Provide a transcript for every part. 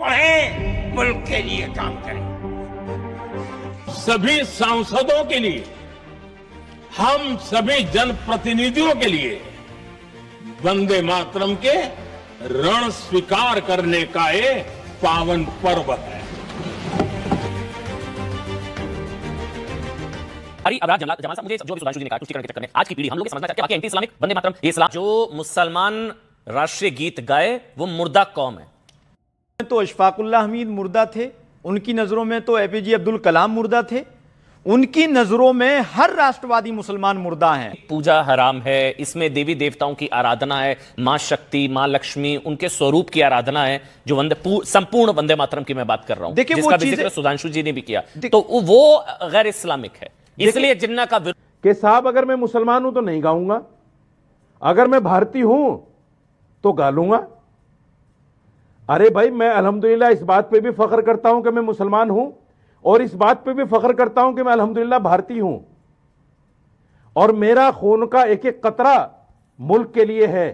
पढ़ें, मुल्क के लिए काम करें। सभी सांसदों के लिए, हम सभी जनप्रतिनिधियों के लिए वंदे मातरम के ऋण स्वीकार करने का ये पावन पर्व है। अब राज जमाल साहब, मुझे जो भी सुधांशु जी ने कहा तुष्टिकरण के चक्कर में आज की पीढ़ी हम लोग ये समझना चाहते हैं कि एंटी इस्लामिक वंदे मातरम ये इस्लाम जो मुसलमान राष्ट्रीय गीत गाए वो मुर्दा कौम है। तो अशफाकुल्लाह हमीद मुर्दा थे, उनकी नजरों में तो एपीजे अब्दुल कलाम मुर्दा थे, उनकी नजरों में हर राष्ट्रवादी मुसलमान मुर्दा हैं। पूजा हराम है, इसमें देवी देवताओं की आराधना है, मां शक्ति, मां लक्ष्मी, उनके स्वरूप की आराधना है, जो संपूर्ण वंदे मातरम की मैं बात कर रहा हूं, देखिए जिसका भी जिक्र सुधांशु जी ने भी किया, तो वो गैर इस्लामिक है। इसलिए जिन्ना का कि साहब अगर मैं मुसलमान हूं तो नहीं गाऊंगा, अगर मैं भारतीय हूं तो गा लूंगा। अरे भाई, मैं अल्हम्दुलिल्लाह इस बात पे भी फख्र करता हूं कि मैं मुसलमान हूं, और इस बात पे भी फख्र करता हूं कि मैं अल्हम्दुलिल्लाह भारतीय हूं, और मेरा खून का एक एक कतरा मुल्क के लिए है।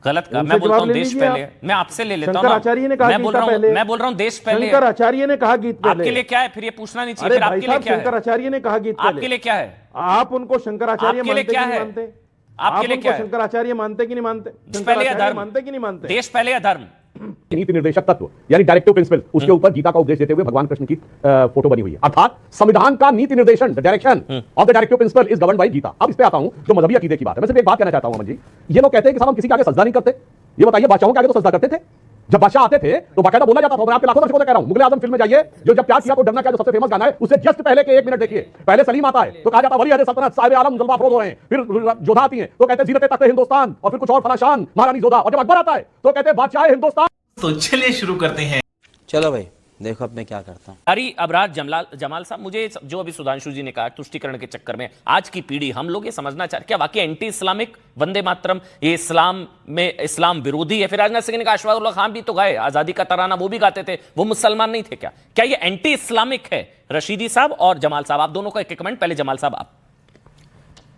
गलत कहा, मैं बोलता हूं देश पहले। मैं आपसे ले लेता हूं। शंकर आचार्य ने कहा मैं बोल रहा हूं देश पहले। शंकर आचार्य ने कहा गीत पहले। आपके लिए क्या है फिर? ये पूछना नहीं चाहिए। आपके लिए क्या है? शंकर आचार्य ने कहा गीत पहले। आपके लिए क्या है? आप उनको शंकराचार्य मानते कि नहीं मानते? आपके लिए क्या है? शंकराचार्य मानते कि नहीं मानते? पहले या धर्म मानते कि नहीं मानते? देश पहले या धर्म? नीति निर्देशक तत्व यानी डायरेक्टिव प्रिंसिपल, उसके ऊपर गीता का उपदेश देते हुए भगवान कृष्ण की फोटो बनी हुई है। अर्थात संविधान का नीति निर्देशन, the direction of the directive principle is governed by Gita. अब इस पे आता हूं जो मजहबी अकीदे की बात है। मैं सिर्फ एक बात कहना चाहता हूं अमन जी, ये लोग कहते हैं कि साहब हम किसी के आगे सजदा नहीं करते। ये बताइए, बादशाहों के आगे तो सजदा करते थे? जब बादशाह आते थे तो बाकायदा बोला जाता था। मैं आपके लाखों दर्शकों से कह रहा हूं, मुगल आजम फिल्म में जाइए, जो जब प्यार किया तो डरना क्या, जो सबसे फेमस गाना है, उससे जस्ट पहले के 1 मिनट देखिए। पहले सलीम आता है तो कहा जाता वली अहद सल्तनत साहिब आलम जलवा अफरोज हो रहे हैं, फिर जोधा आती है तो कहते हैं जीरत तख्त हिंदुस्तान, और फिर कुछ और फलाशान महारानी जोधा, और जब अकबर आता है तो कहते हैं बादशाह हिंदुस्तान। तो चलिए शुरू करते हैं। चलो भाई, देखो अब मैं क्या करता हूं। अरे अबरार जमाल साहब, मुझे जो अभी सुधांशु जी ने कहा तुष्टिकरण के चक्कर में आज की पीढ़ी हम लोग ये समझना चाहते हैं क्या वाकई एंटी इस्लामिक वंदे मातरम ये इस्लाम में इस्लाम विरोधी है? फिर राजनाथ सिंह ने कहा अशफाकुल्लाह खान भी तो गाए, आजादी का तराना वो भी गाते थे, वो मुसलमान नहीं थे क्या? क्या ये एंटी इस्लामिक है? रशीदी साहब और जमाल साहब, आप दोनों का एक कमेंट। पहले जमाल साहब आप।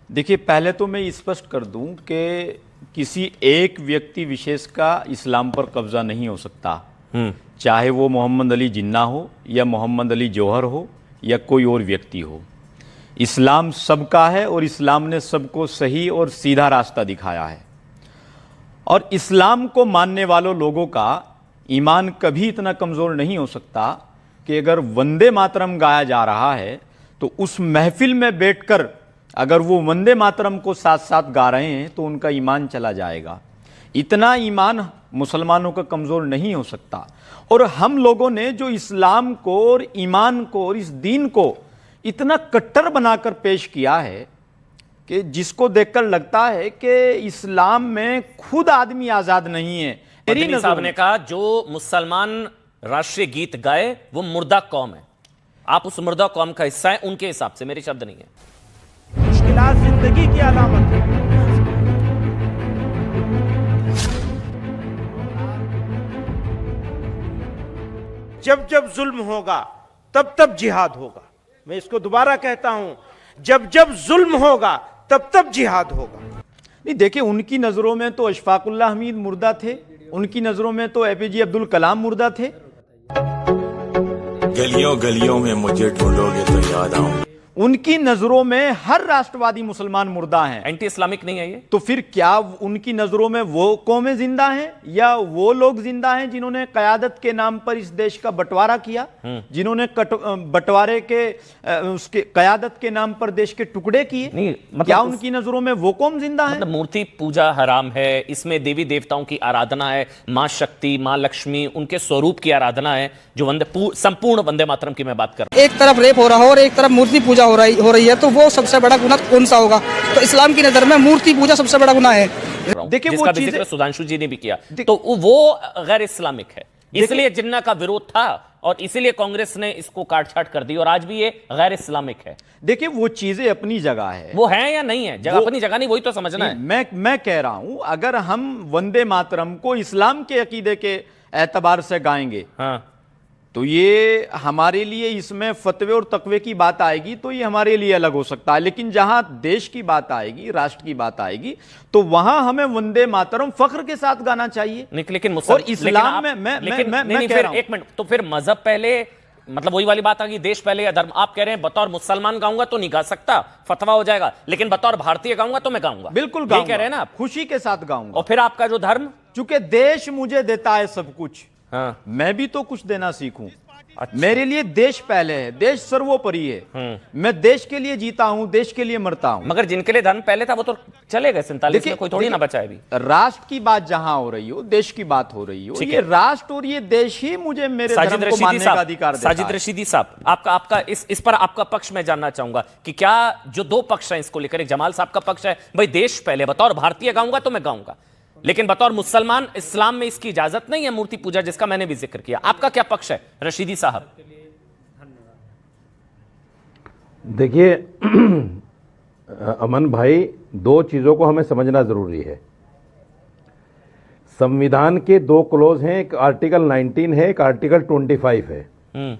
देखिए, पहले तो मैं स्पष्ट कर दूं कि किसी एक व्यक्ति विशेष का इस्लाम पर कब्जा नहीं हो सकता, चाहे वो मोहम्मद अली जिन्ना हो या मोहम्मद अली जौहर हो या कोई और व्यक्ति हो। इस्लाम सबका है और इस्लाम ने सबको सही और सीधा रास्ता दिखाया है, और इस्लाम को मानने वालों लोगों का ईमान कभी इतना कमज़ोर नहीं हो सकता कि अगर वंदे मातरम गाया जा रहा है तो उस महफिल में बैठकर अगर वो वंदे मातरम को साथ साथ गा रहे हैं तो उनका ईमान चला जाएगा। इतना ईमान मुसलमानों का कमज़ोर नहीं हो सकता। और हम लोगों ने जो इस्लाम को और ईमान को और इस दीन को इतना कट्टर बनाकर पेश किया है कि जिसको देखकर लगता है कि इस्लाम में खुद आदमी आज़ाद नहीं है। मेरी साहब ने कहा जो मुसलमान राष्ट्रीय गीत गाए वो मुर्दा कौम है। आप उस मुर्दा कौम का हिस्सा है उनके हिसाब से, मेरे शब्द नहीं है। मुश्किलात जिंदगी की अलामत है। जब जब जुल्म होगा तब तब जिहाद होगा। मैं इसको दोबारा कहता हूं, जब जब जुल्म होगा तब तब जिहाद होगा। नहीं, देखिए, उनकी नजरों में तो अशफाकुल्लाह हमीद मुर्दा थे, उनकी नजरों में तो एपीजे अब्दुल कलाम मुर्दा थे। गलियों गलियों में मुझे ढूंढोगे तो याद आऊंगी। उनकी नजरों में हर राष्ट्रवादी मुसलमान मुर्दा हैं। एंटी इस्लामिक नहीं है ये? तो फिर क्या उनकी नजरों में वो कौमें जिंदा हैं या वो लोग जिंदा हैं जिन्होंने कयादत के नाम पर इस देश का बंटवारा किया, जिन्होंने बंटवारे के उसके कयादत के नाम पर देश के टुकड़े किए? नहीं, मतलब क्या उनकी नजरों में वो कौम जिंदा है? मतलब मूर्ति पूजा हराम है, इसमें देवी देवताओं की आराधना है, मां शक्ति, मां लक्ष्मी, उनके स्वरूप की आराधना है, जो संपूर्ण वंदे मातरम की मैं बात कर रहा हूं। एक तरफ रेप हो रहा हो और एक तरफ मूर्ति पूजा हो रही है, तो वो सबसे बड़ा गुनाह कौन सा होगा? तो इस्लाम की नजर में मूर्ति पूजा सबसे बड़ा गुनाह है। देखिए, जिसका भी जिक्र सुधांशु जी ने भी किया, तो वो गैर इस्लामिक है। इसलिए जिन्ना का विरोध था और इसीलिए कांग्रेस ने इसको काट-छाट कर दी, और आज भी ये गैर इस्लामिक है। देखिए, वो चीजें अपनी जगह है। वो है या नहीं है? जगह अपनी जगह नहीं, वही तो समझना है। मैं कह रहा हूं, अगर हम वंदे मातरम को इस्लाम के अकीदे के एतबार से गाएंगे, तो ये हमारे लिए इसमें फतवे और तकवे की बात आएगी तो ये हमारे लिए अलग हो सकता है, लेकिन जहां देश की बात आएगी, राष्ट्र की बात आएगी, तो वहां हमें वंदे मातरम फख्र के साथ गाना चाहिए। लेकिन और इस्लाम में मैं कह रहा हूं, एक मिनट, तो फिर मजहब पहले, मतलब वही वाली बात आ गई, देश पहले या धर्म। आप कह रहे हैं बतौर मुसलमान गाऊंगा तो नहीं गा सकता, फतवा हो जाएगा, लेकिन बतौर भारतीय गाऊंगा तो मैं गाऊंगा। बिल्कुल गाऊंगा, कह रहे हैं ना आप, खुशी के साथ गाऊंगा। और फिर आपका जो धर्म, चूंकि देश मुझे देता है सब कुछ, हाँ, मैं भी तो कुछ देना सीखूं। अच्छा। मेरे लिए देश पहले है, देश सर्वोपरि है। मैं देश के लिए जीता हूं, देश के लिए मरता हूं। मगर जिनके लिए धर्म पहले था वो तो चले गए 47 में, कोई थोड़ी ना बचा है अभी। राष्ट्र की बात जहां हो रही हो, देश की बात हो रही हो, ये राष्ट्र और ये देश ही मुझे मेरे धर्म को मानने का अधिकार देता है। साजिद रशीदी साहब, आपका इस पर आपका पक्ष मैं जानना चाहूंगा कि क्या जो दो पक्ष हैं इसको लेकर, एक जमाल साहब का पक्ष है भाई देश पहले, बतौर भारतीय गाऊंगा तो मैं गाऊंगा, लेकिन बतौर मुसलमान इस्लाम में इसकी इजाजत नहीं है मूर्ति पूजा, जिसका मैंने भी जिक्र किया। आपका क्या पक्ष है रशीदी साहब? देखिए अमन भाई, दो चीज़ों को हमें समझना ज़रूरी है। संविधान के दो क्लोज हैं, एक आर्टिकल 19 है, एक आर्टिकल 25 है।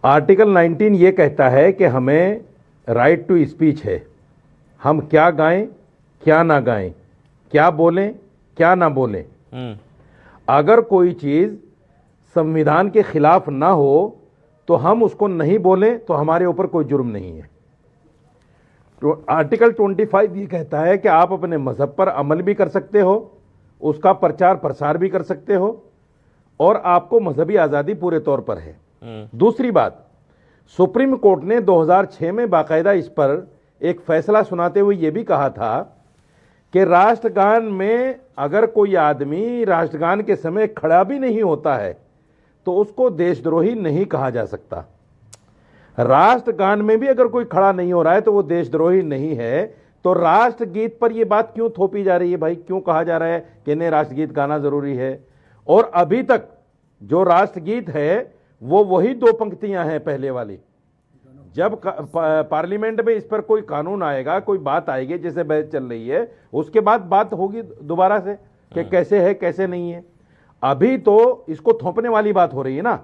आर्टिकल 19 ये कहता है कि हमें राइट टू स्पीच है, हम क्या गाएं क्या ना गाएं, क्या बोलें क्या ना बोलें। अगर कोई चीज़ संविधान के खिलाफ ना हो तो हम उसको नहीं बोलें तो हमारे ऊपर कोई जुर्म नहीं है। तो आर्टिकल 25 ये कहता है कि आप अपने मजहब पर अमल भी कर सकते हो, उसका प्रचार प्रसार भी कर सकते हो, और आपको मजहबी आज़ादी पूरे तौर पर है। दूसरी बात, सुप्रीम कोर्ट ने 2006 में बाकायदा इस पर एक फैसला सुनाते हुए ये भी कहा था कि राष्ट्रगान में अगर कोई आदमी राष्ट्रगान के समय खड़ा भी नहीं होता है तो उसको देशद्रोही नहीं कहा जा सकता। राष्ट्रगान में भी अगर कोई खड़ा नहीं हो रहा है तो वो देशद्रोही नहीं है। तो राष्ट्रगीत पर ये बात क्यों थोपी जा रही है भाई? क्यों कहा जा रहा है कि नहीं राष्ट्रगीत गाना जरूरी है? और अभी तक जो राष्ट्रगीत है वो वही दो पंक्तियां हैं पहले वाली। जब पार्लियामेंट में इस पर कोई कानून आएगा, कोई बात आएगी, जैसे बहस चल रही है, उसके बाद बात होगी दोबारा से कि कैसे है कैसे नहीं है। अभी तो इसको थोपने वाली बात हो रही है ना।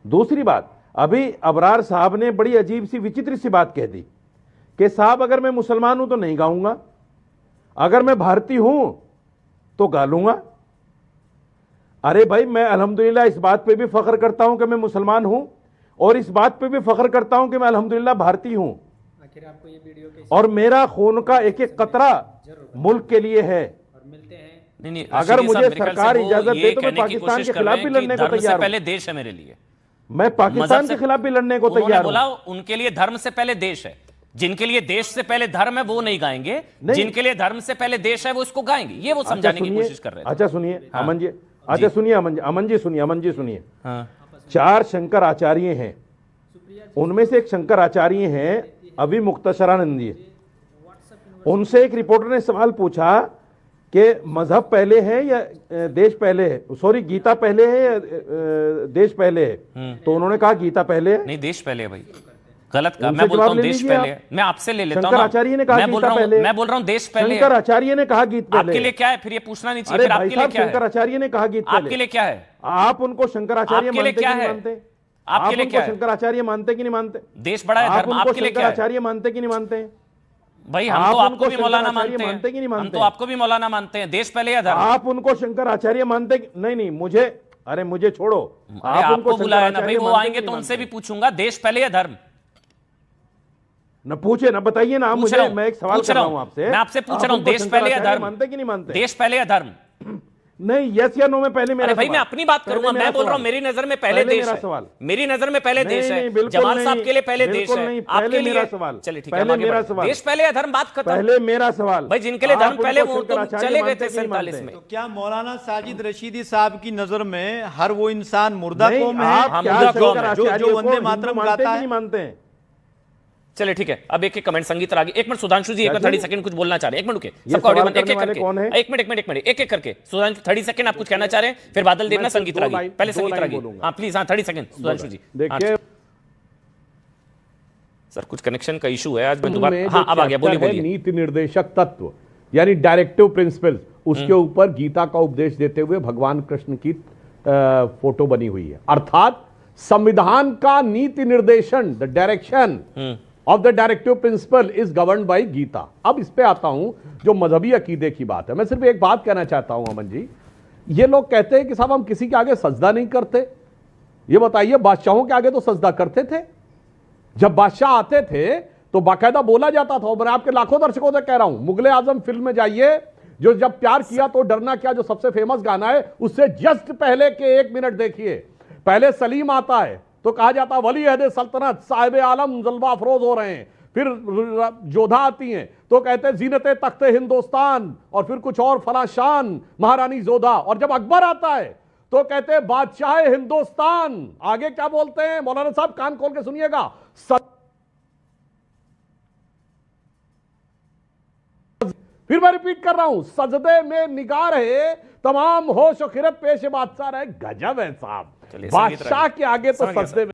दूसरी बात, अभी अबरार साहब ने बड़ी अजीब सी विचित्र सी बात कह दी कि साहब अगर मैं मुसलमान हूं तो नहीं गाऊंगा, अगर मैं भारतीय हूं तो गा लूंगा। अरे भाई, मैं अल्हम्दुलिल्लाह इस बात पे भी फख्र करता हूं कि मैं मुसलमान हूं, और इस बात पे भी फख्र करता हूं कि मैं अल्हम्दुलिल्लाह भारतीय हूं, और मेरा खून का एक एक कतरा मुल्क के लिए है। नहीं, अगर मुझे सरकार इजाजत दे तो मैं पाकिस्तान के खिलाफ भी लड़ने को तैयार हूं। पहले देश है मेरे लिए, मैं पाकिस्तान के खिलाफ भी लड़ने को तैयार हूं। बोला उनके लिए धर्म से पहले देश है। जिनके लिए देश से पहले धर्म है वो नहीं गाएंगे, जिनके लिए धर्म से पहले देश है वो इसको गाएंगे। ये वो समझाने की कोशिश कर रहे हैं। अच्छा सुनिए अमन जी, अच्छा सुनिए अमन जी सुनिए। 4 शंकर आचार्य हैं, उनमें से एक शंकर आचार्य हैं अभी मुक्तसरानंद जी। उनसे एक रिपोर्टर ने सवाल पूछा कि मजहब पहले है या देश पहले है, सॉरी गीता पहले है या देश पहले है? तो उन्होंने कहा गीता पहले है। नहीं, देश पहले है भाई, गलत कहा। मैं बोलता हूं देश पहले है। मैं आपसे ले लेता हूं। शंकर आचार्य ने कहा गीता पहले। मैं बोल रहा हूं देश पहले। शंकर आचार्य ने कहा गीता पहले। आपके लिए क्या है फिर? ये पूछना नहीं चाहिए। आपके लिए क्या है? शंकर आचार्य ने कहा गीता पहले। आपके लिए क्या है? आप उनको शंकराचार्य मानते कि नहीं मानते? आपके लिए क्या है? शंकराचार्य मानते कि नहीं मानते? देश बड़ा है, धर्म आपके लिए क्या है? शंकराचार्य मानते कि नहीं मानते? भाई हम तो आपको भी मौलाना मानते हैं, हम तो आपको भी मौलाना मानते हैं। देश पहले या धर्म? आप उनको शंकराचार्य मानते? नहीं, मुझे, अरे मुझे छोड़ो, आप उनको बुलाया ना भाई, वो आएंगे तो उनसे भी पूछूंगा देश पहले या धर्म। न पूछे ना, बताइए ना मुझे। मैं एक सवाल कर रहा हूं आपसे, मैं आपसे पूछ रहा हूं देश पहले या धर्म? मानते कि नहीं मानते? देश पहले या धर्म? नहीं, यस या नो में पहले मेरा भाई मैं अपनी बात करूंगा। मैं बोल रहा हूं मेरी नजर में पहले देश है। मेरी नजर में पहले देश है। जमाल साहब के लिए पहले देश है, आपके लिए सवाल। चलिए ठीक है, मेरा सवाल देश पहले या धर्म, बात खत्म। पहले मेरा सवाल भाई, जिनके लिए धर्म पहले वो तो चले गए थे 47 में। तो क्या मौलाना साजिद रशीदी साहब की नजर में हर वो इंसान मुर्दा कौम है जो वंदे मातरम गाता है? मानते हैं? चलिए ठीक है, अब एक कमेंट संगीत आ गई। एक मिनट सुधांशु जी, एक 30 सेकंड कुछ बोलना चाह रहे हैं। एक मिनट रुके, सबका ऑडियो बंद, एक एक करके। एक मिनट एक एक करके। सुधांशु 30 सेकंड आप कुछ कहना चाह रहे हैं, फिर बादल देवना संगीत रागी, पहले संगीत रागी। हाँ प्लीज, हाँ 30 सेकंड सुधांशु जी। देखिए सर, कुछ कनेक्शन का इशू है आज। मैं दोबारा, हाँ अब आ गया, बोलिए। नीति निर्देशक तत्व यानी डायरेक्टिव प्रिंसिपल्स, उसके ऊपर गीता का उपदेश देते हुए भगवान कृष्ण की फोटो बनी हुई है। अर्थात संविधान का नीति निर्देशन, the direction of the directive principle is governed by Gita. अब इस पे आता हूं जो मजहबी अकीदे की बात है। मैं सिर्फ एक बात कहना चाहता हूं अमन जी, ये लोग कहते हैं कि साहब हम किसी के आगे सजदा नहीं करते। ये बताइए, बादशाहों के आगे तो सजदा करते थे। जब बादशाह आते थे तो बाकायदा बोला जाता था। मैं आपके लाखों दर्शकों से कह रहा हूं, मुगले आजम फिल्म में जाइए, जो जब प्यार किया तो डरना क्या, जो सबसे फेमस गाना है, उससे जस्ट पहले के 1 मिनट देखिए। पहले सलीम आता है तो कहा जाता वली अहद सल्तनत साहिब आलम जलवा अफरोज हो रहे हैं। फिर जोधा आती हैं तो कहते हैं जीनते तख्ते हिंदुस्तान, और फिर कुछ और फला शान महारानी जोधा। और जब अकबर आता है तो कहते हैं बादशाह हिंदुस्तान। आगे क्या बोलते हैं मौलाना साहब, कान खोल के सुनिएगा, फिर मैं रिपीट कर रहा हूं, सजदे में निगार है तमाम होश और खिरत पेश बादशाह रहे। गजब है साहब, बादशाह के आगे तो सजदे में